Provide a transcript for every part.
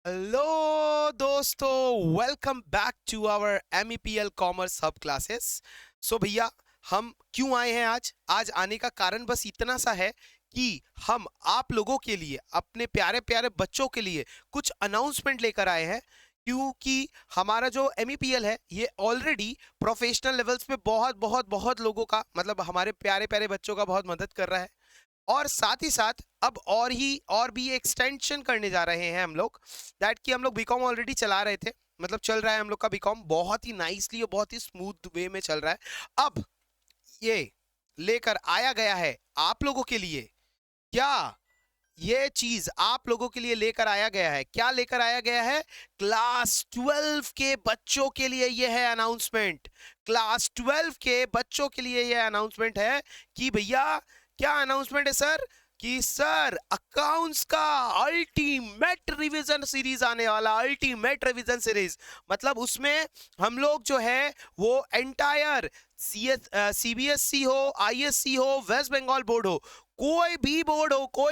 Hello दोस्तों, welcome back to our MEPL commerce hub classes. So भैया, हम क्यों आए हैं आज आने का कारण बस इतना सा है कि हम आप लोगों के लिए, अपने प्यारे प्यारे बच्चों के लिए कुछ अनाउंसमेंट लेकर आए हैं। क्योंकि हमारा जो MEPL है ये ऑलरेडी प्रोफेशनल लेवल्स पे बहुत बहुत बहुत लोगों का, मतलब हमारे प्यारे प्यारे बच्चों का बहुत मदद कर रहा है। और साथ ही साथ अब और भी एक्सटेंशन करने जा रहे हैं हम लोग। दैट कि हम लोग बीकॉम ऑलरेडी चला रहे थे, मतलब चल रहा है हम लोग का बीकॉम बहुत ही नाइसली और बहुत ही स्मूथ वे में चल रहा है। अब ये लेकर आया गया है आप लोगों के लिए। क्या ये चीज आप लोगों के लिए लेकर आया गया है? क्या लेकर आया गया है? क्लास 12 के बच्चों के लिए ये है अनाउंसमेंट। क्लास 12 के बच्चों के लिए ये अनाउंसमेंट है कि भैया, क्या अनाउंसमेंट है सर? कि सर अकाउंट्स का अल्टीमेट रिवीजन सीरीज आने वाला, अल्टीमेट रिवीजन सीरीज। मतलब उसमें हम लोग जो है वो एंटायर CBSE हो, ISC हो, वेस्ट बंगाल बोर्ड हो, कोई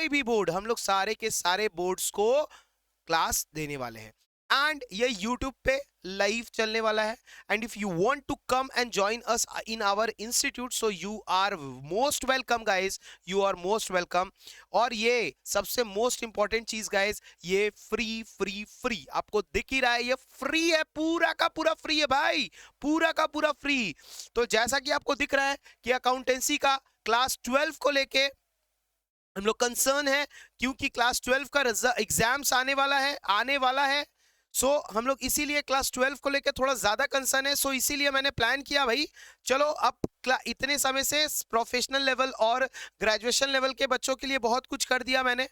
भी बोर्ड, हम लोग सारे के सारे बोर्ड्स को क्लास देने वाले हैं। एंड ये YouTube पे लाइव चलने वाला है। And if you want to come and join us in our institute, so you are most welcome guys, you are most welcome. और ये सबसे मोस्ट इंपॉर्टेंट चीज गाइज, ये फ्री फ्री फ्री आपको दिख ही रहा है, ये फ्री है, पूरा का पूरा फ्री है भाई, पूरा का पूरा फ्री। तो जैसा कि आपको दिख रहा है कि अकाउंटेंसी का क्लास 12 को लेके हम लोग कंसर्न है, क्योंकि क्लास 12 का एग्जाम्स आने वाला है। सो हम लोग इसीलिए क्लास 12 को लेकर थोड़ा ज्यादा कंसर्न है। सो इसीलिए मैंने प्लान किया भाई, चलो अब इतने समय से प्रोफेशनल लेवल और ग्रेजुएशन लेवल के बच्चों के लिए बहुत कुछ कर दिया मैंने।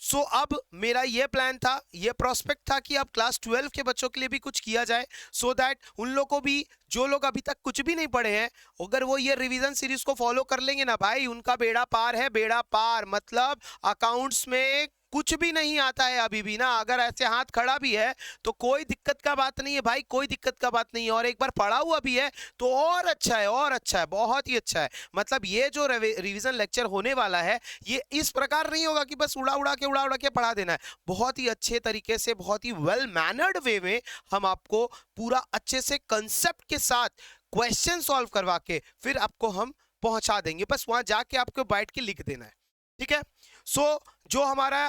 सो अब मेरा ये प्लान था, ये प्रोस्पेक्ट था कि अब क्लास 12 के बच्चों के लिए भी कुछ किया जाए, सो दैट उन लोगों को भी, जो लोग अभी तक कुछ भी नहीं पढ़े हैं, अगर वो ये रिवीजन सीरीज को फॉलो कर लेंगे ना भाई, उनका बेड़ा पार है, बेड़ा पार। मतलब अकाउंट्स में कुछ भी नहीं आता है अभी भी ना, अगर ऐसे हाथ खड़ा भी है तो कोई दिक्कत का बात नहीं है भाई, कोई दिक्कत का बात नहीं है। और एक बार पढ़ा हुआ भी है तो और अच्छा है, और अच्छा है, बहुत ही अच्छा है। मतलब ये जो रिवीजन लेक्चर होने वाला है, ये इस प्रकार नहीं होगा कि बस उड़ा उड़ा के पढ़ा देना है। बहुत ही अच्छे तरीके से, बहुत ही वेल मैनर्ड वे में हम आपको पूरा अच्छे से कंसेप्ट के साथ क्वेश्चन सॉल्व करवा के फिर आपको हम पहुंचा देंगे। बस वहां जाके आपको बैठ के लिख देना है, ठीक है? सो जो हमारा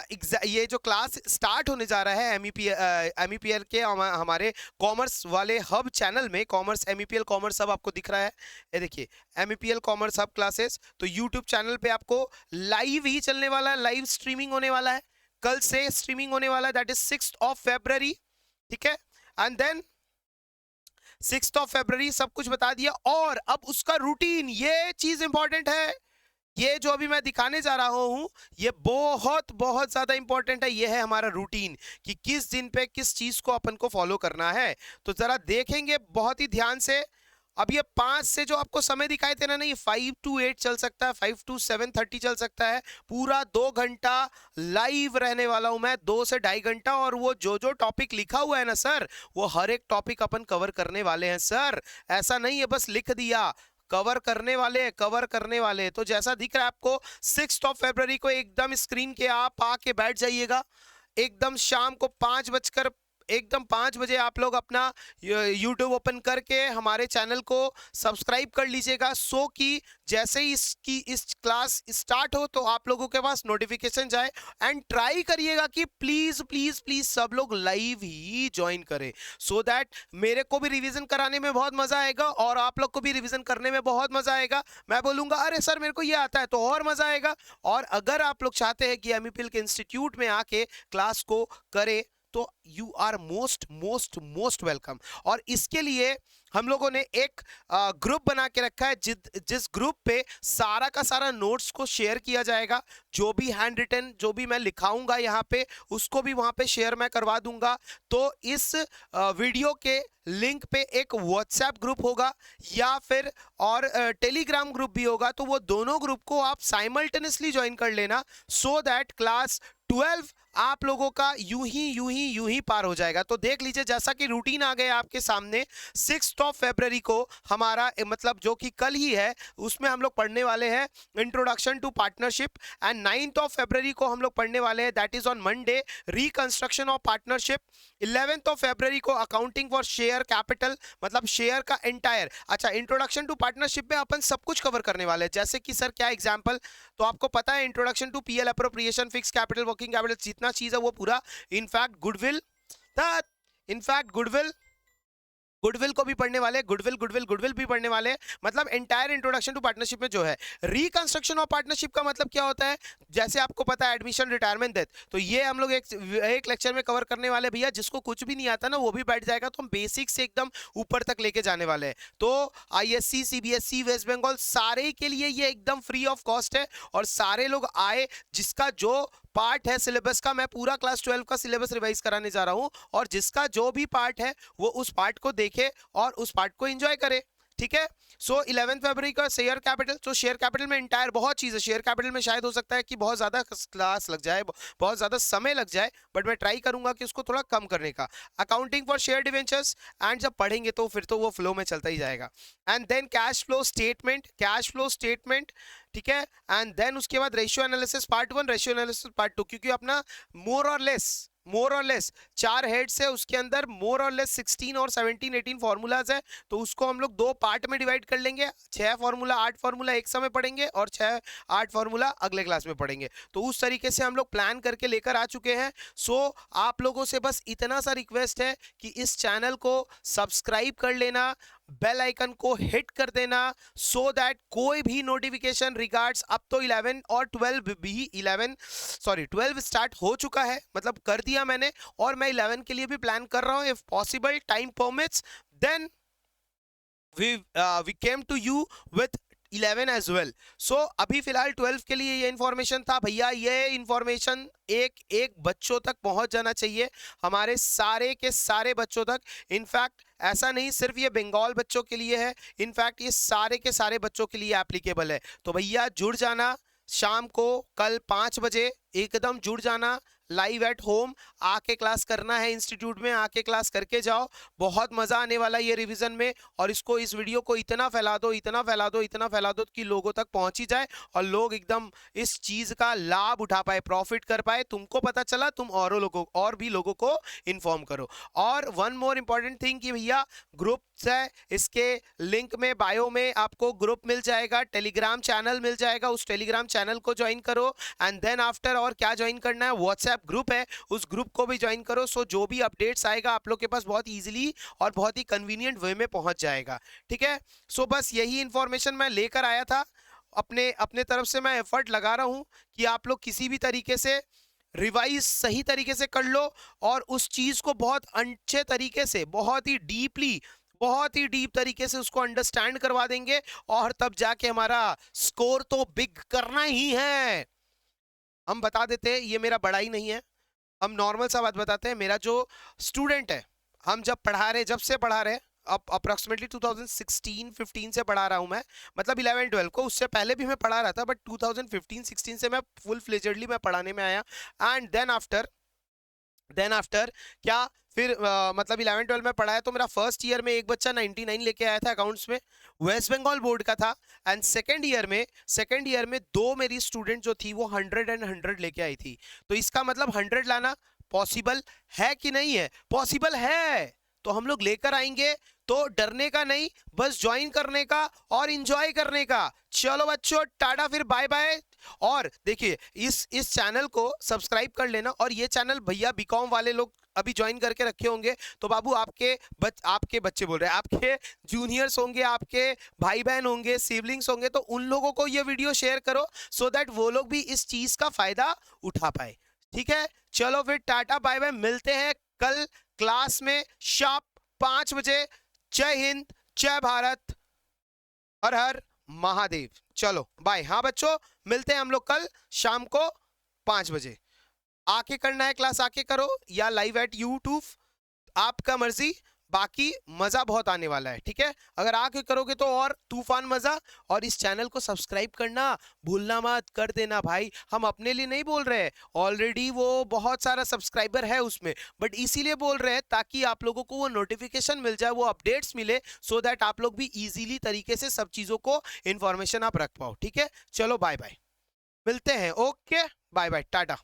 ये जो क्लास स्टार्ट होने जा रहा है MEPL के हमारे कॉमर्स वाले हब चैनल में, कॉमर्स MEPL कॉमर्स हब आपको दिख रहा है, ये देखिए MEPL कॉमर्स हब क्लासेस। तो यूट्यूब चैनल पे आपको लाइव ही चलने वाला है, लाइव स्ट्रीमिंग होने वाला है, कल से स्ट्रीमिंग होने वाला है, दैट इज 6 February, ठीक है? एंड देन 6 February सब कुछ बता दिया। और अब उसका रूटीन, ये चीज इंपॉर्टेंट है, ये जो अभी मैं दिखाने जा रहा हूं ये बहुत बहुत ज्यादा इंपॉर्टेंट है। ये है हमारा रूटीन कि किस दिन पे किस चीज को अपन को फॉलो करना है। तो जरा देखेंगे बहुत ही ध्यान से। अब ये 5 से जो आपको समय दिखाई दे रहा है ना, ये 5 to 8 चल सकता है, 5 to 7:30 चल सकता है। पूरा 2 घंटा लाइव रहने वाला हूं मैं, 2 से 2.5 घंटा। और वो जो जो टॉपिक लिखा हुआ है ना सर, वो हर एक टॉपिक अपन कवर करने वाले हैं सर। ऐसा नहीं है बस लिख दिया, कवर करने वाले हैं, कवर करने वाले हैं। तो जैसा दिख रहा है आपको, 6 February को एकदम स्क्रीन के आप आके बैठ जाइएगा। एकदम शाम को 5 बजे आप लोग अपना YouTube ओपन करके हमारे चैनल को सब्सक्राइब कर लीजिएगा, सो कि जैसे ही इस क्लास स्टार्ट हो तो आप लोगों के पास नोटिफिकेशन जाए। एंड ट्राई करिएगा कि प्लीज प्लीज प्लीज सब लोग लाइव ही ज्वाइन करें, सो दैट मेरे को भी रिवीजन कराने में बहुत मजा आएगा और आप लोग को भी रिवीजन करने में बहुत मजा आएगा। मैं बोलूंगा अरे सर मेरे को ये आता है, तो और मजा आएगा। और अगर आप लोग चाहते हैं कि MEPL के इंस्टीट्यूट में आके क्लास को करें, तो you are most most most welcome. और इसके लिए हम लोगों ने एक ग्रुप बना के रखा है, जिस ग्रुप पे सारा का सारा नोट्स को शेयर किया जाएगा। जो भी हैंड रिटन, जो भी मैं लिखाऊंगा यहाँ पे, उसको भी वहां पे शेयर मैं करवा दूंगा। तो इस वीडियो के लिंक पे एक व्हाट्सएप ग्रुप होगा या फिर और टेलीग्राम ग्रुप भी होगा। तो वो दोनों ग्रुप को आप साइमल्टेनियसली ज्वाइन कर लेना, सो दैट क्लास 12 आप लोगों का यूं ही पार हो जाएगा। तो देख लीजिए, जैसा कि रूटीन आ गया आपके सामने, 6 फरवरी को हमारा मतलब जो कि कल ही है, उसमें हम लोग पढ़ने वाले हैं इंट्रोडक्शन टू पार्टनरशिप। एंड 9 फरवरी को हम लोग पढ़ने वाले हैं, that is on Monday, reconstruction of partnership. 11 फरवरी को अकाउंटिंग फॉर शेयर कैपिटल, मतलब शेयर का एंटायर। अच्छा, इंट्रोडक्शन टू पार्टनरशिप में अपन सब कुछ कवर करने वाले हैं, जैसे कि सर क्या एग्जांपल, तो आपको पता है introduction to PL appropriation, fix capital, working capital, जितना चीज है वो पूरा। इनफैक्ट गुडविल, इनफैक्ट गुडविल को भी पढ़ने वाले, गुडविल भी पढ़ने वाले। मतलब एंटायर इंट्रोडक्शन टू पार्टनरशिप में जो है, रिकंस्ट्रक्शन ऑफ पार्टनरशिप का मतलब क्या होता है, जैसे आपको पता है एडमिशन, रिटायरमेंट, डेथ, तो ये हम लोग एक लेक्चर में कवर करने वाले भैया। जिसको कुछ भी नहीं आता ना वो भी बैठ जाएगा, तो हम बेसिक से एकदम ऊपर तक लेके जाने वाले हैं। तो आईएससी, सीबीएसई, वेस्ट बंगाल, सारे के लिए ये एकदम फ्री ऑफ कॉस्ट है। और सारे लोग आए, जिसका जो पार्ट है सिलेबस का, मैं पूरा क्लास 12 का सिलेबस रिवाइज कराने जा रहा हूं, और जिसका जो भी पार्ट है वो उस पार्ट को देखे और उस पार्ट को एंजॉय करे। ठीक है। सो 11 फरवरी का शेयर कैपिटल, तो शेयर कैपिटल में इंटायर बहुत चीज है। शेयर कैपिटल में शायद हो सकता है कि बहुत ज्यादा क्लास लग जाए, बहुत ज्यादा समय लग जाए, बट मैं ट्राई करूंगा कि उसको थोड़ा कम करने का। Accounting for share debentures, and जब पढ़ेंगे तो फिर तो वो फ्लो में चलता ही जाएगा। And then cash flow statement, ठीक है। एंड देन उसके बाद ratio analysis part 1, ratio analysis part 2, क्योंकि अपना मोर और लेस 4 हेड्स है, उसके अंदर मोर और लेस 16 और 17 18 फॉर्मूलाज है, तो उसको हम लोग 2 पार्ट में डिवाइड कर लेंगे। 6 फॉर्मूला 8 फॉर्मूला एक समय पढ़ेंगे, और 6 8 फॉर्मूला अगले क्लास में पढ़ेंगे। तो उस तरीके से हम लोग प्लान करके लेकर आ चुके हैं। सो आप लोगों से बस इतना सा रिक्वेस्ट है कि इस चैनल को सब्सक्राइब कर लेना, बेल आइकन को हिट कर देना, सो दैट कोई भी नोटिफिकेशन रिगार्ड्स, अब तो 11 और 12 भी 12 स्टार्ट हो चुका है, मतलब कर दिया मैंने, और मैं 11 के लिए भी प्लान कर रहा हूं। If possible, time permits, then we came to you with 11 as well. So अभी फिलहाल 12 के लिए ये इंफॉर्मेशन था भैया। ये इंफॉर्मेशन एक एक बच्चों तक पहुंच जाना चाहिए, हमारे सारे के सारे बच्चों तक। इनफैक्ट ऐसा नहीं सिर्फ ये बंगाल बच्चों के लिए है, इनफैक्ट ये सारे के सारे बच्चों के लिए एप्लीकेबल है। तो भैया जुड़ जाना, शाम को कल 5 बजे एकदम जुड़ जाना, लाइव एट होम आके क्लास करना है, इंस्टीट्यूट में आके क्लास करके जाओ। बहुत मजा आने वाला है ये रिवीजन में, और इसको, इस वीडियो को इतना फैला दो, इतना फैला दो, इतना फैला दो कि लोगों तक पहुंच ही जाए, और लोग एकदम इस चीज का लाभ उठा पाए, प्रॉफिट कर पाए। तुमको पता चला, तुम और भी लोगों को इन्फॉर्म करो। और वन मोर इंपॉर्टेंट थिंग कि भैया ग्रुप है, इसके लिंक में, बायो में आपको ग्रुप मिल जाएगा, टेलीग्राम चैनल मिल जाएगा, उस टेलीग्राम चैनल को ज्वाइन करो। एंड देन आफ्टर और क्या ज्वाइन करना है, व्हाट्सएप ग्रुप है, उस ग्रुप को भी ज्वाइन करो। सो जो भी अपडेट्स आएगा आप लोग के पास बहुत इजीली और बहुत ही कन्वीनियंट वे में पहुंच जाएगा। ठीक है। सो बस यही इंफॉर्मेशन मैं लेकर आया था, अपने अपने तरफ से मैं एफर्ट लगा रहा हूं कि आप लोग किसी भी तरीके से रिवाइज सही तरीके से कर लो, और उस चीज को बहुत अच्छे तरीके से, बहुत ही डीप तरीके से उसको अंडरस्टैंड करवा देंगे, और तब जाके हमारा स्कोर तो बिग करना ही है। हम बता देते हैं, ये मेरा बड़ा ही नहीं है, हम नॉर्मल सा बात बताते हैं। मेरा जो स्टूडेंट है, हम जब से पढ़ा रहे, अब अप्रोक्सीमेटली 2016-15 से पढ़ा रहा हूं मैं, मतलब 11-12 को, उससे पहले भी मैं पढ़ा रहा था, बट 2015-16 से मैं फुल फ्लेजेडली मैं पढ़ाने में आया। एंड देन आफ्टर क्या, फिर मतलब 11-12 में पढ़ाया, तो मेरा फर्स्ट ईयर में एक बच्चा 99 लेके आया था अकाउंट्स में, वेस्ट बंगाल बोर्ड का था। एंड सेकेंड ईयर में 2 मेरी स्टूडेंट जो थी वो 100 लेके आई थी। तो इसका मतलब 100 लाना पॉसिबल है कि नहीं है? पॉसिबल है, तो हम लोग लेकर आएंगे। तो डरने का नहीं, बस ज्वाइन करने का और इंजॉय करने का। चलो बच्चों, टाटा, फिर बाय बाय। और देखिए, इस चैनल को सब्सक्राइब कर लेना, और ये चैनल भैया बीकॉम वाले लोग अभी ज्वाइन करके रखे होंगे, तो बाबू आपके बच्चे बोल रहे हैं, आपके जूनियर्स होंगे, आपके भाई बहन होंगे, सिबलिंग्स होंगे, तो उन लोगों को ये वीडियो शेयर करो, सो दैट वो लोग भी इस चीज का फायदा उठा पाए। ठीक है, चलो फिर टाटा बाय बाय, मिलते हैं कल क्लास में शार्प 5 बजे। जय हिंद, जय भारत, हर हर महादेव। चलो बाय। हाँ बच्चों, मिलते हैं हम लोग कल शाम को 5 बजे। आके करना है क्लास, आके करो, या लाइव एट यूट्यूब, आपका मर्जी, बाकी मजा बहुत आने वाला है, ठीक है। अगर आके करोगे तो और तूफान मजा। और इस चैनल को सब्सक्राइब करना भूलना मत, कर देना भाई। हम अपने लिए नहीं बोल रहे हैं, ऑलरेडी वो बहुत सारा सब्सक्राइबर है उसमें, बट इसीलिए बोल रहे हैं ताकि आप लोगों को वो नोटिफिकेशन मिल जाए, वो अपडेट्स मिले, सो दैट आप लोग भी इजीली तरीके से सब चीजों को इंफॉर्मेशन आप रख पाओ, ठीक है। चलो बाय बाय, मिलते हैं, ओके, बाय बाय, टाटा।